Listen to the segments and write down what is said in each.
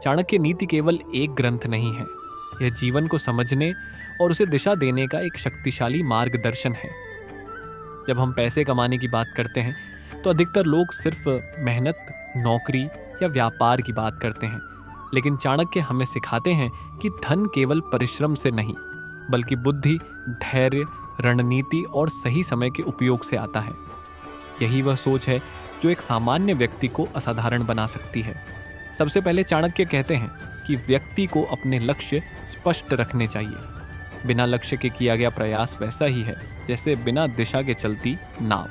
चाणक्य नीति केवल एक ग्रंथ नहीं है, यह जीवन को समझने और उसे दिशा देने का एक शक्तिशाली मार्गदर्शन है। जब हम पैसे कमाने की बात करते हैं तो अधिकतर लोग सिर्फ मेहनत, नौकरी या व्यापार की बात करते हैं, लेकिन चाणक्य हमें सिखाते हैं कि धन केवल परिश्रम से नहीं, बल्कि बुद्धि, धैर्य, रणनीति और सही समय के उपयोग से आता है। यही वह सोच है जो एक सामान्य व्यक्ति को असाधारण बना सकती है। सबसे पहले चाणक्य कहते हैं कि व्यक्ति को अपने लक्ष्य स्पष्ट रखने चाहिए। बिना लक्ष्य के किया गया प्रयास वैसा ही है जैसे बिना दिशा के चलती नाव।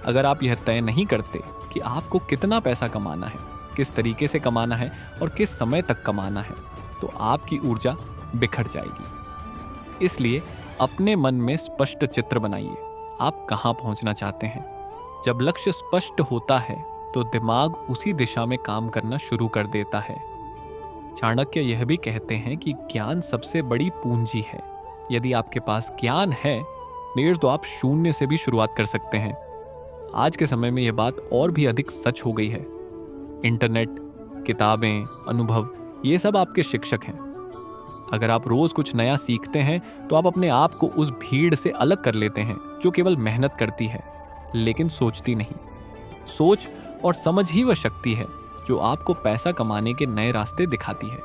अगर आप यह तय नहीं करते कि आपको कितना पैसा कमाना है, किस तरीके से कमाना है और किस समय तक कमाना है, तो आपकी ऊर्जा बिखर जाएगी। इसलिए अपने मन में स्पष्ट चित्र बनाइए, आप कहाँ पहुंचना चाहते हैं। जब लक्ष्य स्पष्ट होता है तो दिमाग उसी दिशा में काम करना शुरू कर देता है। चाणक्य यह भी कहते हैं कि ज्ञान सबसे बड़ी पूंजी है। यदि आपके पास ज्ञान है, फिर तो आप शून्य से भी शुरुआत कर सकते हैं। आज के समय में यह बात और भी अधिक सच हो गई है। इंटरनेट, किताबें, अनुभव, ये सब आपके शिक्षक हैं। अगर आप रोज कुछ नया सीखते हैं तो आप अपने आप को उस भीड़ से अलग कर लेते हैं जो केवल मेहनत करती है लेकिन सोचती नहीं। सोच और समझ ही वह शक्ति है जो आपको पैसा कमाने के नए रास्ते दिखाती है।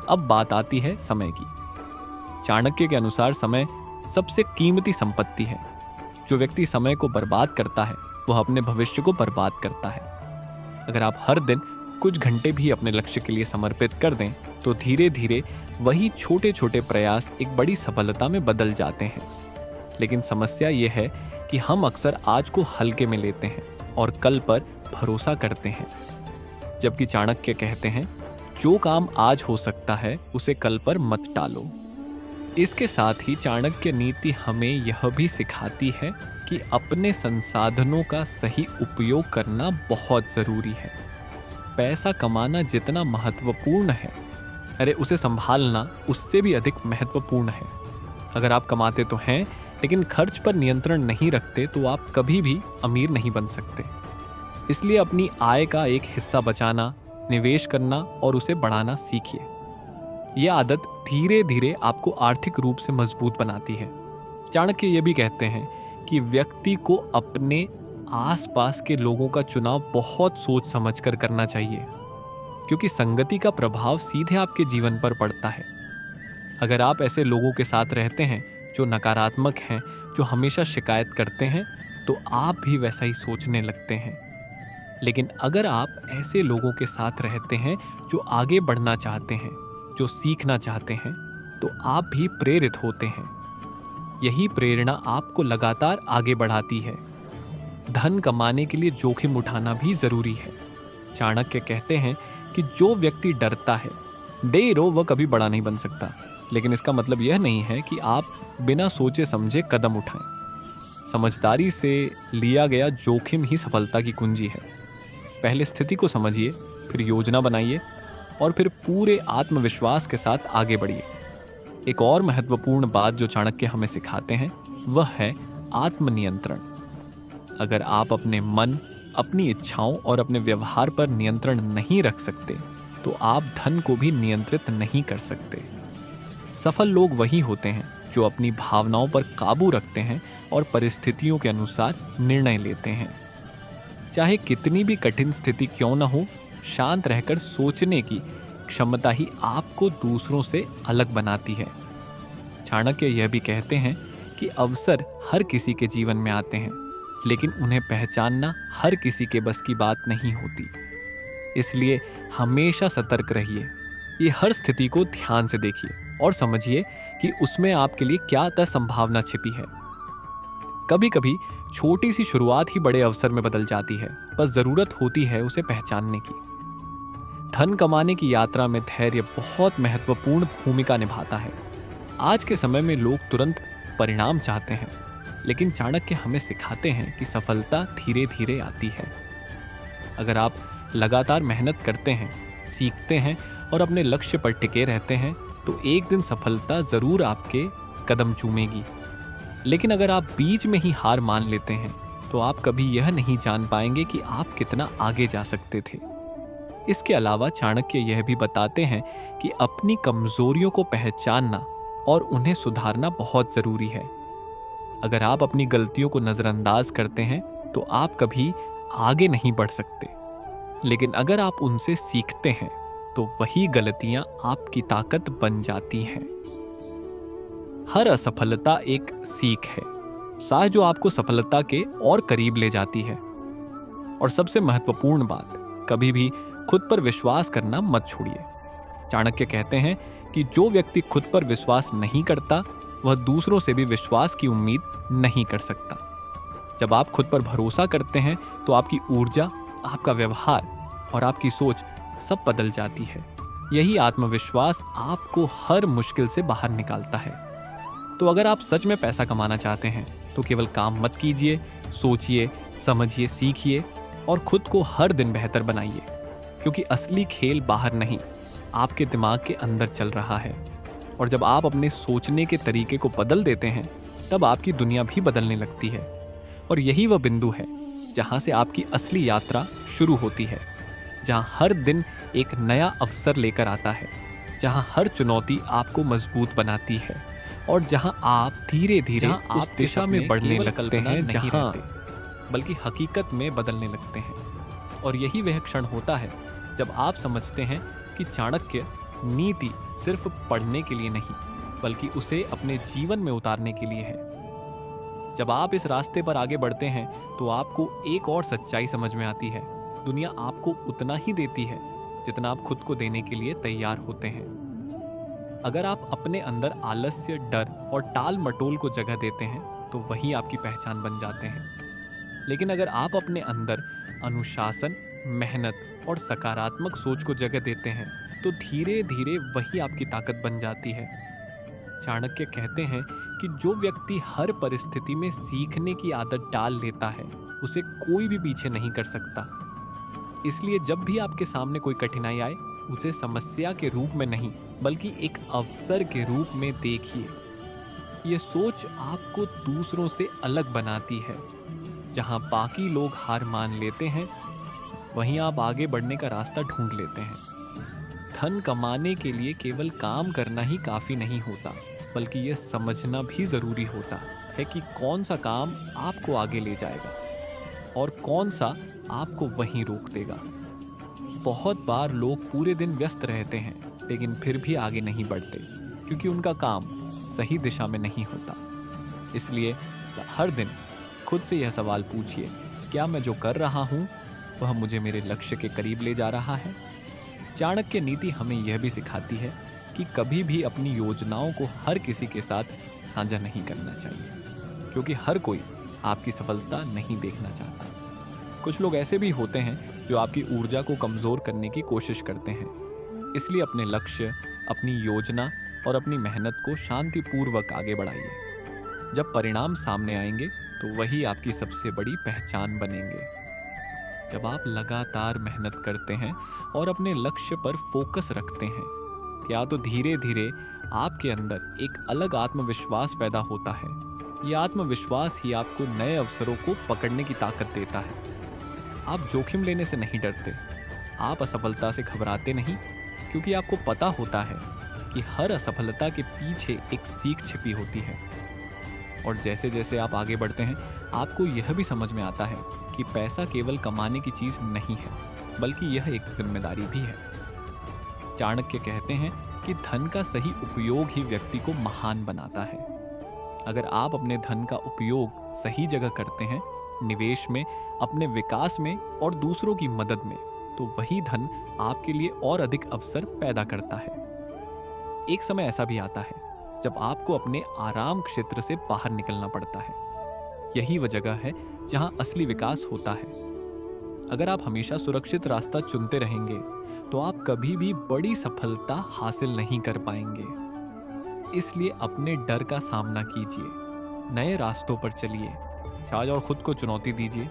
अब बात आती है समय की। चाणक्य के अनुसार समय सबसे कीमती संपत्ति है। जो व्यक्ति समय को बर्बाद करता है वह अपने भविष्य को बर्बाद करता है। अगर आप हर दिन कुछ घंटे भी अपने लक्ष्य के लिए समर्पित कर दें तो धीरे धीरे वही छोटे छोटे प्रयास एक बड़ी सफलता में बदल जाते हैं। लेकिन समस्या यह है कि हम अक्सर आज को हल्के में लेते हैं और कल पर भरोसा करते हैं, जबकि चाणक्य कहते हैं जो काम आज हो सकता है उसे कल पर मत टालो। इसके साथ ही चाणक्य नीति हमें यह भी सिखाती है कि अपने संसाधनों का सही उपयोग करना बहुत जरूरी है। पैसा कमाना जितना महत्वपूर्ण है, उसे संभालना उससे भी अधिक महत्वपूर्ण है। अगर आप कमाते तो हैं लेकिन खर्च पर नियंत्रण नहीं रखते तो आप कभी भी अमीर नहीं बन सकते। इसलिए अपनी आय का एक हिस्सा बचाना, निवेश करना और उसे बढ़ाना सीखिए। यह आदत धीरे धीरे आपको आर्थिक रूप से मजबूत बनाती है। चाणक्य ये भी कहते हैं कि व्यक्ति को अपने आसपास के लोगों का चुनाव बहुत सोच समझकर करना चाहिए, क्योंकि संगति का प्रभाव सीधे आपके जीवन पर पड़ता है। अगर आप ऐसे लोगों के साथ रहते हैं जो नकारात्मक हैं, जो हमेशा शिकायत करते हैं, तो आप भी वैसा ही सोचने लगते हैं। लेकिन अगर आप ऐसे लोगों के साथ रहते हैं जो आगे बढ़ना चाहते हैं, जो सीखना चाहते हैं, तो आप भी प्रेरित होते हैं। यही प्रेरणा आपको लगातार आगे बढ़ाती है। धन कमाने के लिए जोखिम उठाना भी जरूरी है। चाणक्य कहते हैं कि जो व्यक्ति डरता है, डेरो वह कभी बड़ा नहीं बन सकता। लेकिन इसका मतलब यह नहीं है कि आप बिना सोचे समझे कदम उठाएं। समझदारी से लिया गया जोखिम ही सफलता की कुंजी है। पहले स्थिति को समझिए, फिर योजना बनाइए और फिर पूरे आत्मविश्वास के साथ आगे बढ़िए। एक और महत्वपूर्ण बात जो चाणक्य हमें सिखाते हैं वह है आत्मनियंत्रण। अगर आप अपने मन, अपनी इच्छाओं और अपने व्यवहार पर नियंत्रण नहीं रख सकते तो आप धन को भी नियंत्रित नहीं कर सकते। सफल लोग वही होते हैं जो अपनी भावनाओं पर काबू रखते हैं और परिस्थितियों के अनुसार निर्णय लेते हैं। चाहे कितनी भी कठिन स्थिति क्यों न हो, शांत रहकर सोचने की क्षमता ही आपको दूसरों से अलग बनाती है। चाणक्य यह भी कहते हैं कि अवसर हर किसी के जीवन में आते हैं, लेकिन उन्हें पहचानना हर किसी के बस की बात नहीं होती। इसलिए हमेशा सतर्क रहिए। ये हर स्थिति को ध्यान से देखिए और समझिए कि उसमें आपके लिए क्या तय संभावना छिपी है। कभी कभी छोटी सी शुरुआत ही बड़े अवसर में बदल जाती है, बस जरूरत होती है उसे पहचानने की। धन कमाने की यात्रा में धैर्य बहुत महत्वपूर्ण भूमिका निभाता है। आज के समय में लोग तुरंत परिणाम चाहते हैं, लेकिन चाणक्य हमें सिखाते हैं कि सफलता धीरे धीरे आती है। अगर आप लगातार मेहनत करते हैं, सीखते हैं और अपने लक्ष्य पर टिके रहते हैं तो एक दिन सफलता जरूर आपके कदम चूमेगी। लेकिन अगर आप बीच में ही हार मान लेते हैं तो आप कभी यह नहीं जान पाएंगे कि आप कितना आगे जा सकते थे। इसके अलावा चाणक्य यह भी बताते हैं कि अपनी कमजोरियों को पहचानना और उन्हें सुधारना बहुत जरूरी है। अगर आप अपनी गलतियों को नजरअंदाज करते हैं तो आप कभी आगे नहीं बढ़ सकते, लेकिन अगर आप उनसे सीखते हैं तो वही गलतियां आपकी ताकत बन जाती हैं। हर असफलता एक सीख है, शायद जो आपको सफलता के और करीब ले जाती है। और सबसे महत्वपूर्ण बात, कभी भी खुद पर विश्वास करना मत छोड़िए। चाणक्य कहते हैं कि जो व्यक्ति खुद पर विश्वास नहीं करता वह दूसरों से भी विश्वास की उम्मीद नहीं कर सकता। जब आप खुद पर भरोसा करते हैं तो आपकी ऊर्जा, आपका व्यवहार और आपकी सोच सब बदल जाती है। यही आत्मविश्वास आपको हर मुश्किल से बाहर निकालता है। तो अगर आप सच में पैसा कमाना चाहते हैं तो केवल काम मत कीजिए, सोचिए, समझिए, सीखिए और खुद को हर दिन बेहतर बनाइए, क्योंकि असली खेल बाहर नहीं, आपके दिमाग के अंदर चल रहा है। और जब आप अपने सोचने के तरीके को बदल देते हैं तब आपकी दुनिया भी बदलने लगती है। और यही वह बिंदु है जहां से आपकी असली यात्रा शुरू होती है, जहां हर दिन एक नया अवसर लेकर आता है, जहां हर चुनौती आपको मजबूत बनाती है और जहां आप धीरे धीरे उस दिशा में बढ़ने लगते हैं जहां बल्कि हकीकत में बदलने लगते हैं। और यही वह क्षण होता है जब आप समझते हैं कि चाणक्य नीति सिर्फ पढ़ने के लिए नहीं बल्कि उसे अपने जीवन में उतारने के लिए है। जब आप इस रास्ते पर आगे बढ़ते हैं तो आपको एक और सच्चाई समझ में आती है, दुनिया आपको उतना ही देती है जितना आप खुद को देने के लिए तैयार होते हैं। अगर आप अपने अंदर आलस्य, डर और टाल मटोल को जगह देते हैं तो वही आपकी पहचान बन जाते हैं। लेकिन अगर आप अपने अंदर अनुशासन, मेहनत और सकारात्मक सोच को जगह देते हैं तो धीरे धीरे वही आपकी ताकत बन जाती है। चाणक्य कहते हैं कि जो व्यक्ति हर परिस्थिति में सीखने की आदत डाल लेता है उसे कोई भी पीछे नहीं कर सकता। इसलिए जब भी आपके सामने कोई कठिनाई आए उसे समस्या के रूप में नहीं बल्कि एक अवसर के रूप में देखिए। ये सोच आपको दूसरों से अलग बनाती है। जहां बाकी लोग हार मान लेते हैं वहीं आप आगे बढ़ने का रास्ता ढूंढ लेते हैं। धन कमाने के लिए केवल काम करना ही काफी नहीं होता, बल्कि यह समझना भी जरूरी होता है कि कौन सा काम आपको आगे ले जाएगा और कौन सा आपको वहीं रोक देगा। बहुत बार लोग पूरे दिन व्यस्त रहते हैं लेकिन फिर भी आगे नहीं बढ़ते क्योंकि उनका काम सही दिशा में नहीं होता। इसलिए हर दिन खुद से यह सवाल पूछिए, क्या मैं जो कर रहा हूँ वह मुझे मेरे लक्ष्य के करीब ले जा रहा है? चाणक्य नीति हमें यह भी सिखाती है कि कभी भी अपनी योजनाओं को हर किसी के साथ साझा नहीं करना चाहिए, क्योंकि हर कोई आपकी सफलता नहीं देखना चाहता। कुछ लोग ऐसे भी होते हैं जो आपकी ऊर्जा को कमज़ोर करने की कोशिश करते हैं। इसलिए अपने लक्ष्य, अपनी योजना और अपनी मेहनत को शांतिपूर्वक आगे बढ़ाइए। जब परिणाम सामने आएंगे तो वही आपकी सबसे बड़ी पहचान बनेंगे। जब आप लगातार मेहनत करते हैं और अपने लक्ष्य पर फोकस रखते हैं, या तो धीरे धीरे आपके अंदर एक अलग आत्मविश्वास पैदा होता है। यह आत्मविश्वास ही आपको नए अवसरों को पकड़ने की ताकत देता है। आप जोखिम लेने से नहीं डरते, आप असफलता से घबराते नहीं, क्योंकि आपको पता होता है कि हर असफलता के पीछे एक सीख छिपी होती है। और जैसे जैसे आप आगे बढ़ते हैं आपको यह भी समझ में आता है कि पैसा केवल कमाने की चीज़ नहीं है, बल्कि यह एक जिम्मेदारी भी है। चाणक्य कहते हैं कि धन का सही उपयोग ही व्यक्ति को महान बनाता है। अगर आप अपने धन का उपयोग सही जगह करते हैं, निवेश में, अपने विकास में और दूसरों की मदद में, तो वही धन आपके लिए और अधिक अवसर पैदा करता है। एक समय ऐसा भी आता है जब आपको अपने आराम क्षेत्र से बाहर निकलना पड़ता है। यही वह जगह है जहां असली विकास होता है। अगर आप हमेशा सुरक्षित रास्ता चुनते रहेंगे तो आप कभी भी बड़ी सफलता हासिल नहीं कर पाएंगे। इसलिए अपने डर का सामना कीजिए, नए रास्तों पर चलिए, साझ और खुद को चुनौती दीजिए।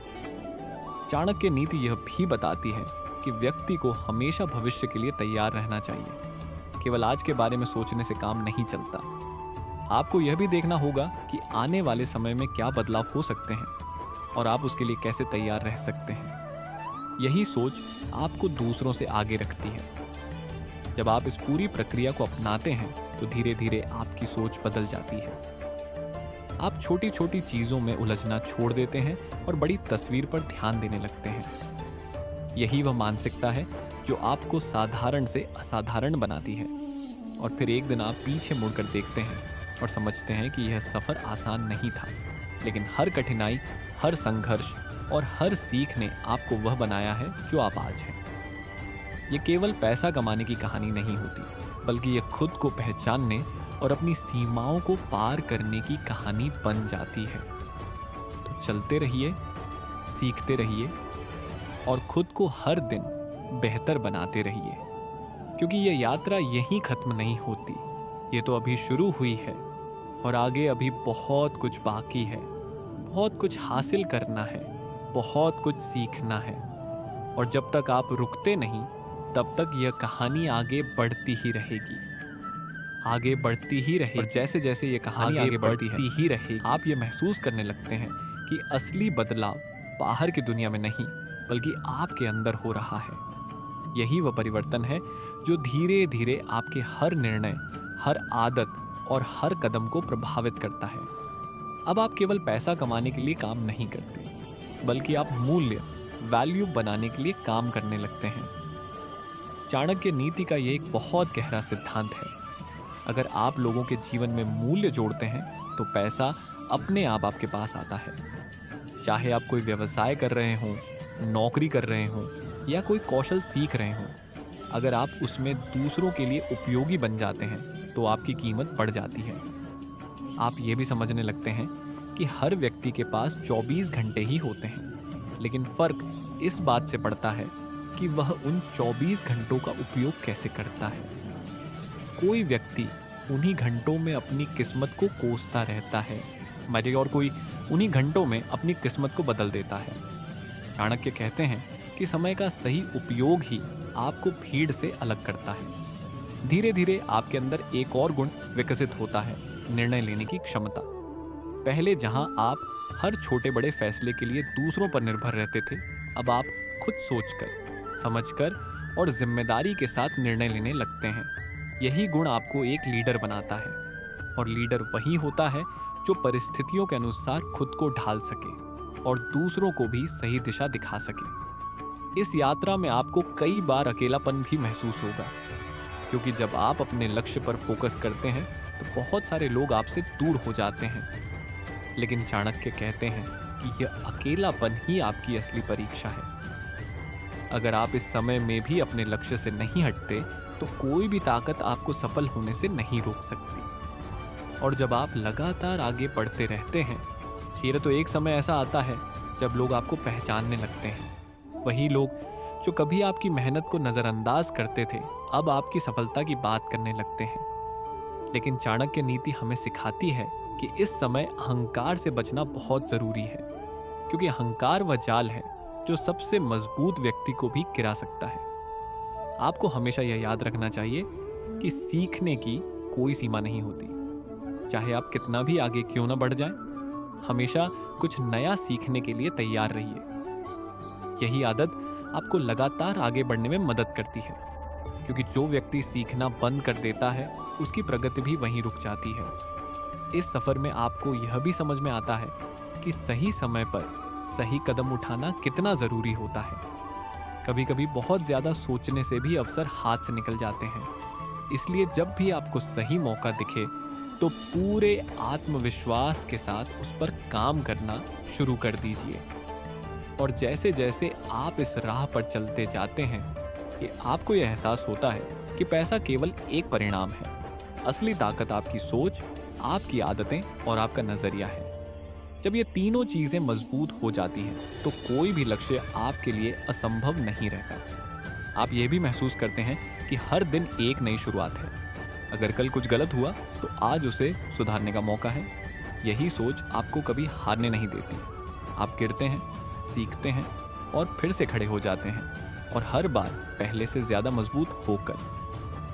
चाणक्य नीति यह भी बताती है कि व्यक्ति को हमेशा भविष्य के लिए तैयार रहना चाहिए। केवल आज के बारे में सोचने से काम नहीं चलता। आपको यह भी देखना होगा कि आने वाले समय में क्या बदलाव हो सकते हैं और आप उसके लिए कैसे तैयार रह सकते हैं। यही सोच आपको दूसरों से आगे रखती है। जब आप इस पूरी प्रक्रिया को अपनाते हैं तो धीरे धीरे आपकी सोच बदल जाती है। आप छोटी छोटी चीजों में उलझना छोड़ देते हैं और बड़ी तस्वीर पर ध्यान देने लगते हैं। यही वह मानसिकता है जो आपको साधारण से असाधारण बनाती है। और फिर एक दिन आप पीछे मुड़कर देखते हैं और समझते हैं कि यह सफर आसान नहीं था, लेकिन हर कठिनाई, हर संघर्ष और हर सीख ने आपको वह बनाया है जो आप आज हैं। ये केवल पैसा कमाने की कहानी नहीं होती, बल्कि ये खुद को पहचानने और अपनी सीमाओं को पार करने की कहानी बन जाती है। तो चलते रहिए, सीखते रहिए और खुद को हर दिन बेहतर बनाते रहिए, क्योंकि ये यात्रा यहीं खत्म नहीं होती। ये तो अभी शुरू हुई है और आगे अभी बहुत कुछ बाकी है। बहुत कुछ हासिल करना है, बहुत कुछ सीखना है। और जब तक आप रुकते नहीं, तब तक यह कहानी आगे बढ़ती ही रहेगी, आगे बढ़ती ही रहेगी। और जैसे जैसे ये कहानी आगे बढ़ती ही रहेगी, आप ये महसूस करने लगते हैं कि असली बदलाव बाहर की दुनिया में नहीं, बल्कि आपके अंदर हो रहा है। यही वह परिवर्तन है जो धीरे धीरे आपके हर निर्णय, हर आदत और हर कदम को प्रभावित करता है। अब आप केवल पैसा कमाने के लिए काम नहीं करते, बल्कि आप मूल्य, वैल्यू बनाने के लिए काम करने लगते हैं। चाणक्य नीति का ये एक बहुत गहरा सिद्धांत है। अगर आप लोगों के जीवन में मूल्य जोड़ते हैं तो पैसा अपने आप आपके पास आता है। चाहे आप कोई व्यवसाय कर रहे हों, नौकरी कर रहे हों या कोई कौशल सीख रहे हों, अगर आप उसमें दूसरों के लिए उपयोगी बन जाते हैं तो आपकी कीमत बढ़ जाती है। आप ये भी समझने लगते हैं कि हर व्यक्ति के पास 24 घंटे ही होते हैं, लेकिन फर्क इस बात से पड़ता है कि वह उन 24 घंटों का उपयोग कैसे करता है। कोई व्यक्ति उन्हीं घंटों में अपनी किस्मत को कोसता रहता है, और कोई उन्हीं घंटों में अपनी किस्मत को बदल देता है। चाणक्य कहते हैं कि समय का सही उपयोग ही आपको भीड़ से अलग करता है। धीरे धीरे आपके अंदर एक और गुण विकसित होता है, निर्णय लेने की क्षमता। पहले जहां आप हर छोटे बड़े फैसले के लिए दूसरों पर निर्भर रहते थे, अब आप खुद सोचकर, समझकर और जिम्मेदारी के साथ निर्णय लेने लगते हैं। यही गुण आपको एक लीडर बनाता है, और लीडर वही होता है जो परिस्थितियों के अनुसार खुद को ढाल सके और दूसरों को भी सही दिशा दिखा सके। इस यात्रा में आपको कई बार अकेलापन भी महसूस होगा, क्योंकि जब आप अपने लक्ष्य पर फोकस करते हैं तो बहुत सारे लोग आपसे दूर हो जाते हैं। लेकिन चाणक्य कहते हैं कि यह अकेलापन ही आपकी असली परीक्षा है। अगर आप इस समय में भी अपने लक्ष्य से नहीं हटते तो कोई भी ताकत आपको सफल होने से नहीं रोक सकती। और जब आप लगातार आगे बढ़ते रहते हैं, फिर तो एक समय ऐसा आता है जब लोग आपको पहचानने लगते हैं। वही लोग जो कभी आपकी मेहनत को नजरअंदाज करते थे, अब आपकी सफलता की बात करने लगते हैं। लेकिन चाणक्य नीति हमें सिखाती है कि इस समय अहंकार से बचना बहुत जरूरी है, क्योंकि अहंकार वह जाल है जो सबसे मजबूत व्यक्ति को भी गिरा सकता है। आपको हमेशा यह याद रखना चाहिए कि सीखने की कोई सीमा नहीं होती। चाहे आप कितना भी आगे क्यों ना बढ़ जाएं, हमेशा कुछ नया सीखने के लिए तैयार रहिए। यही आदत आपको लगातार आगे बढ़ने में मदद करती है, क्योंकि जो व्यक्ति सीखना बंद कर देता है उसकी प्रगति भी वहीं रुक जाती है। इस सफर में आपको यह भी समझ में आता है कि सही समय पर सही कदम उठाना कितना जरूरी होता है। कभी कभी बहुत ज्यादा सोचने से भी अवसर हाथ से निकल जाते हैं। इसलिए जब भी आपको सही मौका दिखे तो पूरे आत्मविश्वास के साथ उस पर काम करना शुरू कर दीजिए। और जैसे जैसे आप इस राह पर चलते जाते हैं कि आपको यह एहसास होता है कि पैसा केवल एक परिणाम है। असली ताकत आपकी सोच, आपकी आदतें और आपका नजरिया है। जब ये तीनों चीजें मजबूत हो जाती हैं तो कोई भी लक्ष्य आपके लिए असंभव नहीं रहता। आप ये भी महसूस करते हैं कि हर दिन एक नई शुरुआत है। अगर कल कुछ गलत हुआ तो आज उसे सुधारने का मौका है। यही सोच आपको कभी हारने नहीं देती। आप गिरते हैं, सीखते हैं और फिर से खड़े हो जाते हैं, और हर बार पहले से ज्यादा मजबूत होकर।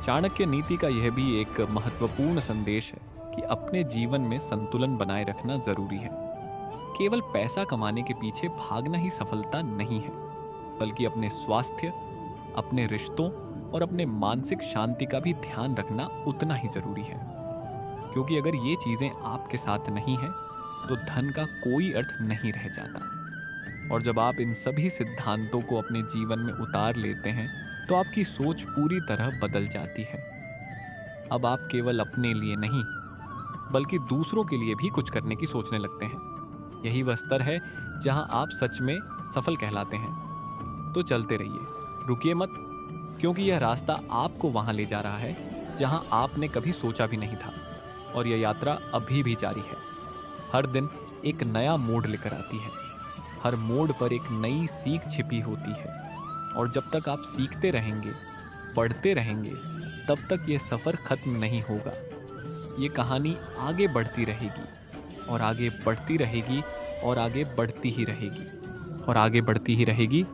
चाणक्य नीति का यह भी एक महत्वपूर्ण संदेश है कि अपने जीवन में संतुलन बनाए रखना जरूरी है। केवल पैसा कमाने के पीछे भागना ही सफलता नहीं है। बल्कि अपने स्वास्थ्य, अपने रिश्तों और अपने मानसिक शांति का भी ध्यान रखना उतना ही जरूरी है। क्योंकि अगर ये चीजें आपके साथ नहीं हैं, तो धन का कोई अर्थ नहीं रह जाता। और जब आप इन सभी सिद्धांतों को अपने जीवन में उतार लेते हैं, तो आपकी सोच पूरी तरह बदल जाती है। अब आप केवल अपने लिए नहीं, बल्कि दूसरों के लिए भी कुछ करने की सोचने लगते हैं। यही वह स्तर है जहां आप सच में सफल कहलाते हैं। तो चलते रहिए, रुकिए मत, क्योंकि यह रास्ता आपको वहां ले जा रहा है जहां आपने कभी सोचा भी नहीं था। और यह यात्रा अभी भी जारी है। हर दिन एक नया मोड़ लेकर आती है। हर मोड़ पर एक नई सीख छिपी होती है। और जब तक आप सीखते रहेंगे, पढ़ते रहेंगे, तब तक यह सफ़र खत्म नहीं होगा। ये कहानी आगे बढ़ती रहेगी और आगे बढ़ती रहेगी और आगे बढ़ती ही रहेगी और आगे बढ़ती ही रहेगी,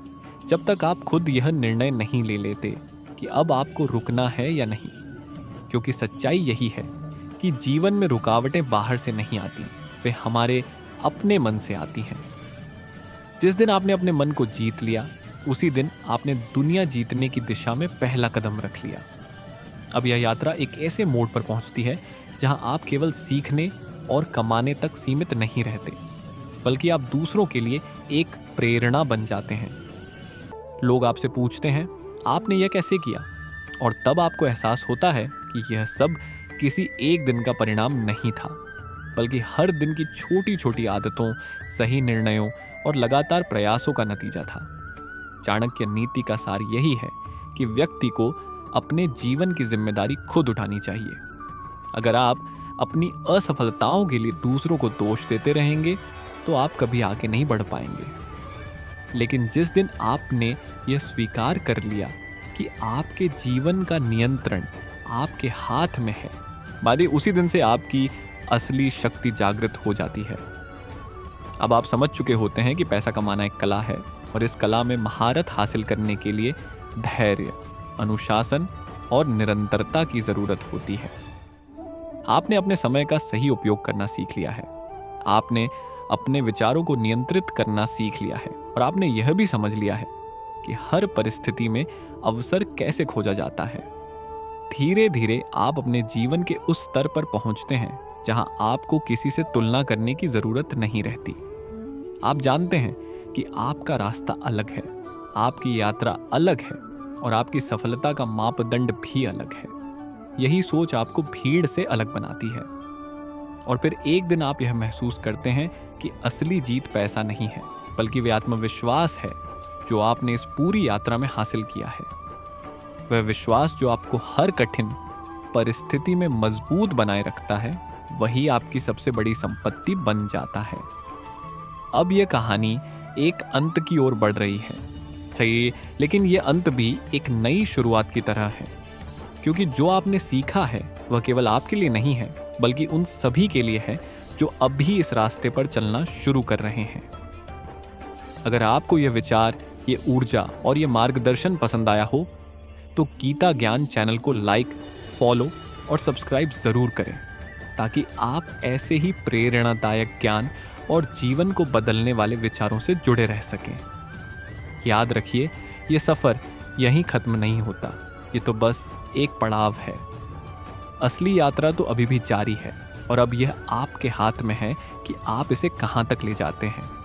जब तक आप खुद यह निर्णय नहीं ले लेते कि अब आपको रुकना है या नहीं। क्योंकि सच्चाई यही है कि जीवन में रुकावटें बाहर से नहीं आती, वे हमारे अपने मन से आती हैं। जिस दिन आपने अपने मन को जीत लिया, उसी दिन आपने दुनिया जीतने की दिशा में पहला कदम रख लिया। अब यह यात्रा एक ऐसे मोड़ पर पहुंचती है जहां आप केवल सीखने और कमाने तक सीमित नहीं रहते, बल्कि आप दूसरों के लिए एक प्रेरणा बन जाते हैं। लोग आपसे पूछते हैं, आपने यह कैसे किया? और तब आपको एहसास होता है कि यह सब किसी एक दिन का परिणाम नहीं था, बल्कि हर दिन की छोटी छोटी आदतों, सही निर्णयों और लगातार प्रयासों का नतीजा था। चाणक्य नीति का सार यही है कि व्यक्ति को अपने जीवन की जिम्मेदारी खुद उठानी चाहिए। अगर आप अपनी असफलताओं के लिए दूसरों को दोष देते रहेंगे, तो आप कभी आगे नहीं बढ़ पाएंगे। लेकिन जिस दिन आपने यह स्वीकार कर लिया कि आपके जीवन का नियंत्रण आपके हाथ में है, माने उसी दिन से आपकी असली शक्ति जागृत हो जाती है। अब आप समझ चुके होते हैं कि पैसा कमाना एक कला है और इस कला में महारत हासिल करने के लिए धैर्य, अनुशासन और निरंतरता की जरूरत होती है। आपने अपने समय का सही उपयोग करना सीख लिया है। आपने अपने विचारों को नियंत्रित करना सीख लिया है और आपने यह भी समझ लिया है कि हर परिस्थिति में अवसर कैसे खोजा जाता है। धीरे धीरे आप अपने जीवन के उस स्तर पर पहुंचते हैं जहां आपको किसी से तुलना करने की जरूरत नहीं रहती। आप जानते हैं कि आपका रास्ता अलग है, आपकी यात्रा अलग है और आपकी सफलता का मापदंड भी अलग है। यही सोच आपको भीड़ से अलग बनाती है। और फिर एक दिन आप यह महसूस करते हैं कि असली जीत पैसा नहीं है, बल्कि वह आत्मविश्वास है जो आपने इस पूरी यात्रा में हासिल किया है। वह विश्वास जो आपको हर कठिन परिस्थिति में मजबूत बनाए रखता है, वही आपकी सबसे बड़ी संपत्ति बन जाता है। अब यह कहानी एक अंत की ओर बढ़ रही है, सही, लेकिन यह अंत भी एक नई शुरुआत की तरह है। क्योंकि जो आपने सीखा है वह केवल आपके लिए नहीं है, बल्कि उन सभी के लिए है जो अभी इस रास्ते पर चलना शुरू कर रहे हैं। अगर आपको यह विचार, ये ऊर्जा और ये मार्गदर्शन पसंद आया हो, तो गीता ज्ञान चैनल को लाइक, फॉलो और सब्सक्राइब जरूर करें, ताकि आप ऐसे ही प्रेरणादायक ज्ञान और जीवन को बदलने वाले विचारों से जुड़े रह सकें। याद रखिए, ये सफ़र यहीं खत्म नहीं होता, ये तो बस एक पड़ाव है। असली यात्रा तो अभी भी जारी है और अब यह आपके हाथ में है कि आप इसे कहां तक ले जाते हैं।